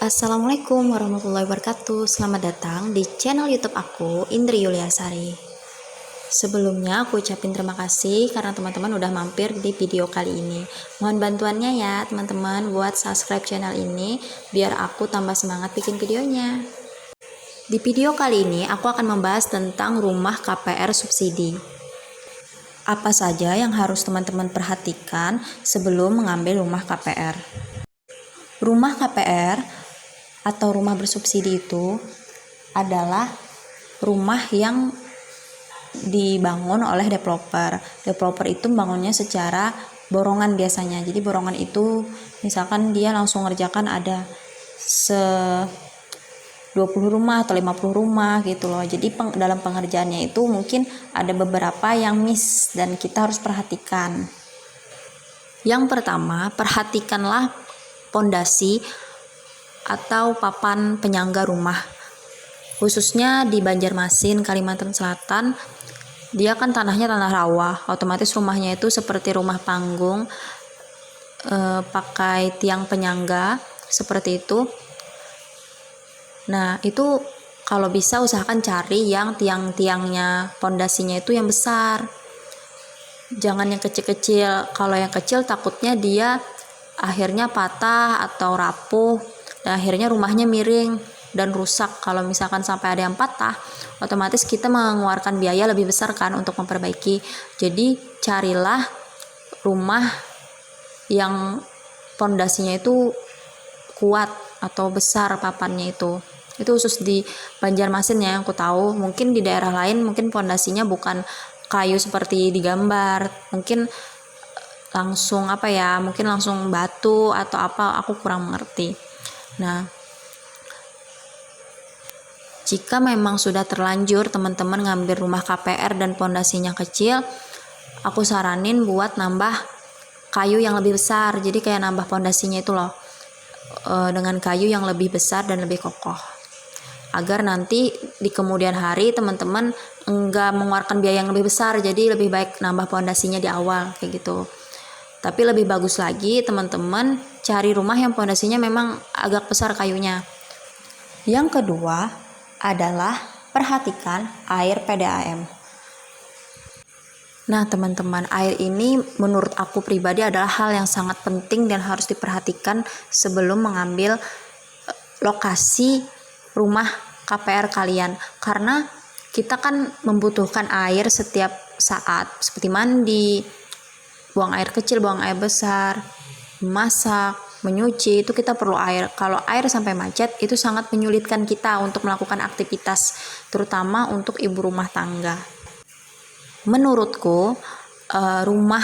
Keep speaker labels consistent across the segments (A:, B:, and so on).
A: Assalamualaikum warahmatullahi wabarakatuh. Selamat datang di channel YouTube aku, Indri Yuliasari. Sebelumnya aku ucapin terima kasih karena teman-teman udah mampir di video kali ini. Mohon bantuannya ya teman-teman buat subscribe channel ini biar aku tambah semangat bikin videonya. Di video kali ini aku akan membahas tentang rumah KPR subsidi. Apa saja yang harus teman-teman perhatikan sebelum mengambil rumah KPR? Rumah KPR atau rumah bersubsidi itu adalah rumah yang dibangun oleh developer. Developer itu membangunnya secara borongan biasanya. Jadi borongan itu misalkan dia langsung ngerjakan ada 20 rumah atau 50 rumah gitu loh. Jadi dalam pengerjaannya itu mungkin ada beberapa yang miss dan kita harus perhatikan. Yang pertama, perhatikanlah pondasi atau papan penyangga rumah. Khususnya di Banjarmasin, Kalimantan Selatan, dia kan tanahnya tanah rawa, otomatis rumahnya itu seperti rumah panggung, pakai tiang penyangga seperti itu. Nah, itu kalau bisa usahakan cari yang tiang-tiangnya, pondasinya itu yang besar. Jangan yang kecil-kecil. Kalau yang kecil takutnya dia akhirnya patah atau rapuh. Dan akhirnya rumahnya miring dan rusak. Kalau misalkan sampai ada yang patah, otomatis kita mengeluarkan biaya lebih besar kan untuk memperbaiki. Jadi carilah rumah yang pondasinya itu kuat atau besar papannya itu. Itu khusus di Banjarmasin ya yang aku tahu. Mungkin di daerah lain mungkin pondasinya bukan kayu seperti di gambar. Mungkin langsung mungkin langsung batu atau apa, aku kurang mengerti. Nah, jika memang sudah terlanjur teman-teman ngambil rumah KPR dan pondasinya kecil, aku saranin buat nambah kayu yang lebih besar. Jadi kayak nambah pondasinya itu loh, dengan kayu yang lebih besar dan lebih kokoh. Agar nanti di kemudian hari teman-teman enggak mengeluarkan biaya yang lebih besar, jadi lebih baik nambah pondasinya di awal kayak gitu. Tapi lebih bagus lagi teman-teman cari rumah yang pondasinya memang agak besar kayunya. Yang kedua adalah perhatikan air PDAM. Nah teman-teman, air ini menurut aku pribadi adalah hal yang sangat penting dan harus diperhatikan sebelum mengambil lokasi rumah KPR kalian. Karena kita kan membutuhkan air setiap saat, seperti mandi, buang air kecil, buang air besar, masak, menyuci, itu kita perlu air. Kalau air sampai macet, itu sangat menyulitkan kita untuk melakukan aktivitas, terutama untuk ibu rumah tangga. Menurutku, rumah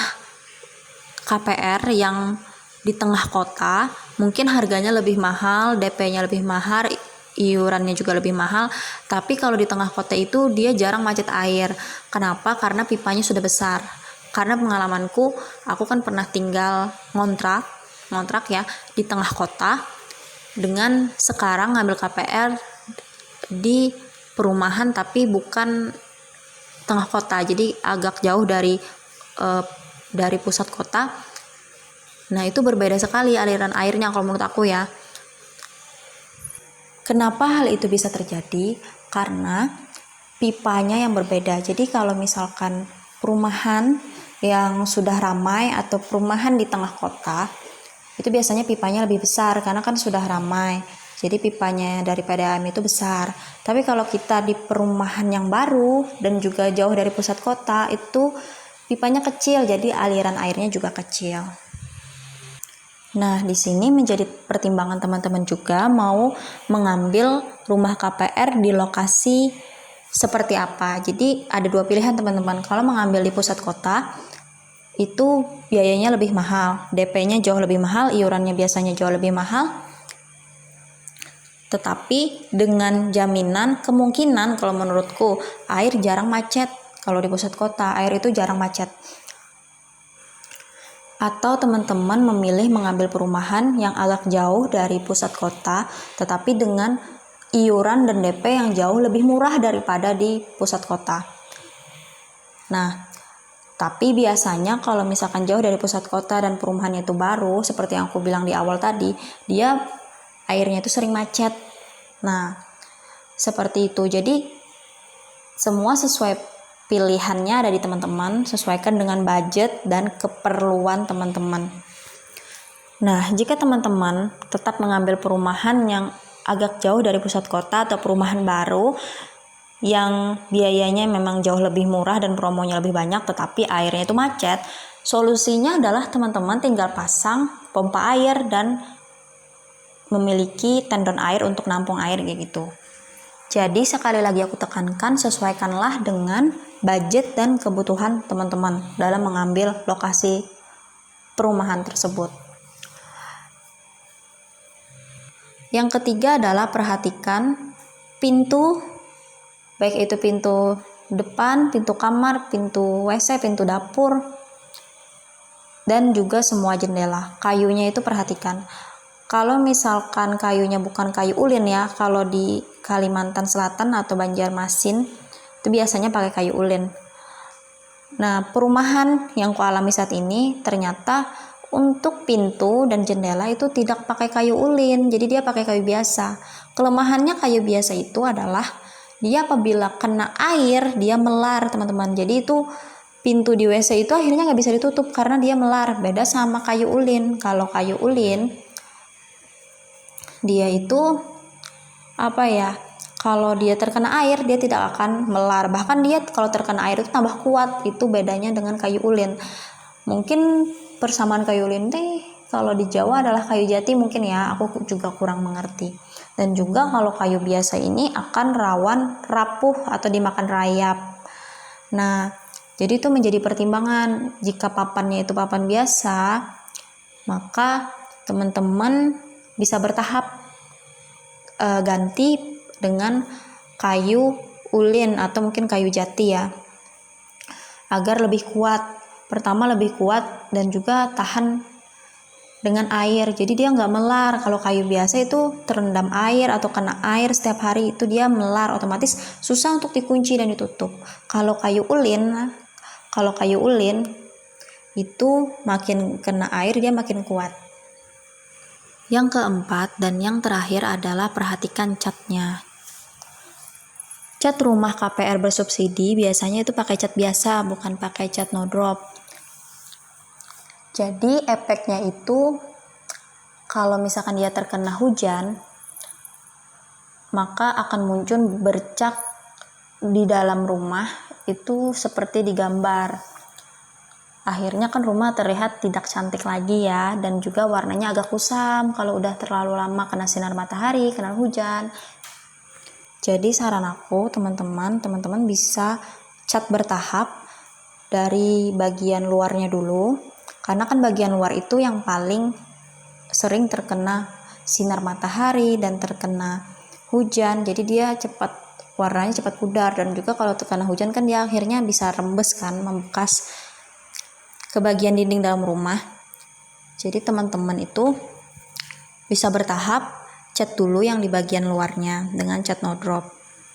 A: KPR yang di tengah kota, mungkin harganya lebih mahal, DP-nya lebih mahal, iurannya juga lebih mahal, tapi kalau di tengah kota itu dia jarang macet air. Kenapa? Karena pipanya sudah besar. Karena pengalamanku, aku kan pernah tinggal ngontrak ya di tengah kota, dengan sekarang ngambil KPR di perumahan tapi bukan tengah kota, jadi agak jauh dari pusat kota. Nah itu berbeda sekali aliran airnya kalau menurut aku ya. Kenapa hal itu bisa terjadi? Karena pipanya yang berbeda. Jadi kalau misalkan perumahan yang sudah ramai atau perumahan di tengah kota, itu biasanya pipanya lebih besar karena kan sudah ramai. Jadi pipanya dari PDAM itu besar. Tapi kalau kita di perumahan yang baru dan juga jauh dari pusat kota, itu pipanya kecil, jadi aliran airnya juga kecil. Nah, di sini menjadi pertimbangan teman-teman juga mau mengambil rumah KPR di lokasi seperti apa. Jadi ada dua pilihan teman-teman. Kalau mengambil di pusat kota, itu biayanya lebih mahal, DP-nya jauh lebih mahal, iurannya biasanya jauh lebih mahal. Tetapi dengan jaminan kemungkinan kalau menurutku air jarang macet. Kalau di pusat kota air itu jarang macet. Atau teman-teman memilih mengambil perumahan yang agak jauh dari pusat kota, tetapi dengan iuran dan DP yang jauh lebih murah daripada di pusat kota. Nah, tapi biasanya kalau misalkan jauh dari pusat kota dan perumahannya itu baru, seperti yang aku bilang di awal tadi, dia airnya itu sering macet. Nah, seperti itu. Jadi semua sesuai pilihannya ada di teman-teman, sesuaikan dengan budget dan keperluan teman-teman. Nah, jika teman-teman tetap mengambil perumahan yang agak jauh dari pusat kota atau perumahan baru yang biayanya memang jauh lebih murah dan promonya lebih banyak tetapi airnya itu macet, solusinya adalah teman-teman tinggal pasang pompa air dan memiliki tendon air untuk nampung air kayak gitu. Jadi sekali lagi aku tekankan, sesuaikanlah dengan budget dan kebutuhan teman-teman dalam mengambil lokasi perumahan tersebut. Yang ketiga adalah perhatikan pintu, baik itu pintu depan, pintu kamar, pintu WC, pintu dapur, dan juga semua jendela. Kayunya itu perhatikan. Kalau misalkan kayunya bukan kayu ulin ya, kalau di Kalimantan Selatan atau Banjarmasin itu biasanya pakai kayu ulin. Nah, perumahan yang kualami saat ini ternyata untuk pintu dan jendela itu tidak pakai kayu ulin, jadi dia pakai kayu biasa. Kelemahannya kayu biasa itu adalah dia apabila kena air dia melar, teman-teman. Jadi itu pintu di WC itu akhirnya nggak bisa ditutup karena dia melar. Beda sama kayu ulin. Kalau kayu ulin dia itu kalau dia terkena air dia tidak akan melar, bahkan dia kalau terkena air itu tambah kuat. Itu bedanya dengan kayu ulin. Mungkin persamaan kayu ulin kalau di Jawa adalah kayu jati mungkin ya, aku juga kurang mengerti. Dan juga kalau kayu biasa ini akan rawan rapuh atau dimakan rayap. Nah, jadi itu menjadi pertimbangan. Jika papannya itu papan biasa, maka teman-teman bisa bertahap ganti dengan kayu ulin atau mungkin kayu jati ya, agar lebih kuat. Pertama lebih kuat dan juga tahan dengan air, jadi dia nggak melar. Kalau kayu biasa itu terendam air atau kena air setiap hari itu dia melar, otomatis susah untuk dikunci dan ditutup. Kalau kayu ulin itu makin kena air dia makin kuat. Yang keempat dan yang terakhir adalah perhatikan catnya. Cat rumah KPR bersubsidi biasanya itu pakai cat biasa, bukan pakai cat no drop. Jadi efeknya itu kalau misalkan dia terkena hujan, maka akan muncul bercak di dalam rumah itu seperti di gambar. Akhirnya kan rumah terlihat tidak cantik lagi ya, dan juga warnanya agak kusam kalau udah terlalu lama kena sinar matahari, kena hujan. Jadi saran aku teman-teman bisa cat bertahap dari bagian luarnya dulu, karena kan bagian luar itu yang paling sering terkena sinar matahari dan terkena hujan, jadi dia warnanya cepat pudar. Dan juga kalau terkena hujan kan dia akhirnya bisa rembes kan, membekas ke bagian dinding dalam rumah. Jadi teman-teman itu bisa bertahap cat dulu yang di bagian luarnya dengan cat no drop.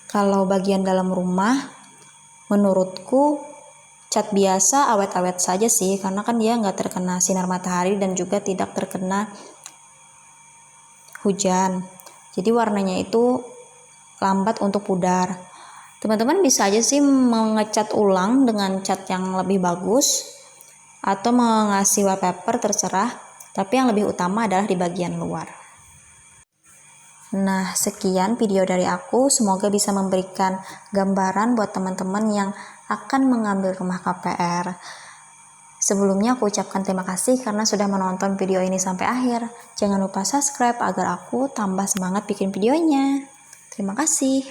A: Kalau bagian dalam rumah menurutku cat biasa awet-awet saja sih, karena kan dia nggak terkena sinar matahari dan juga tidak terkena hujan, jadi warnanya itu lambat untuk pudar. Teman-teman bisa aja sih mengecat ulang dengan cat yang lebih bagus atau mengasih wallpaper, terserah, tapi yang lebih utama adalah di bagian luar. Nah, sekian video dari aku, semoga bisa memberikan gambaran buat teman-teman yang akan mengambil rumah KPR. Sebelumnya aku ucapkan terima kasih karena sudah menonton video ini sampai akhir. Jangan lupa subscribe agar aku tambah semangat bikin videonya. Terima kasih.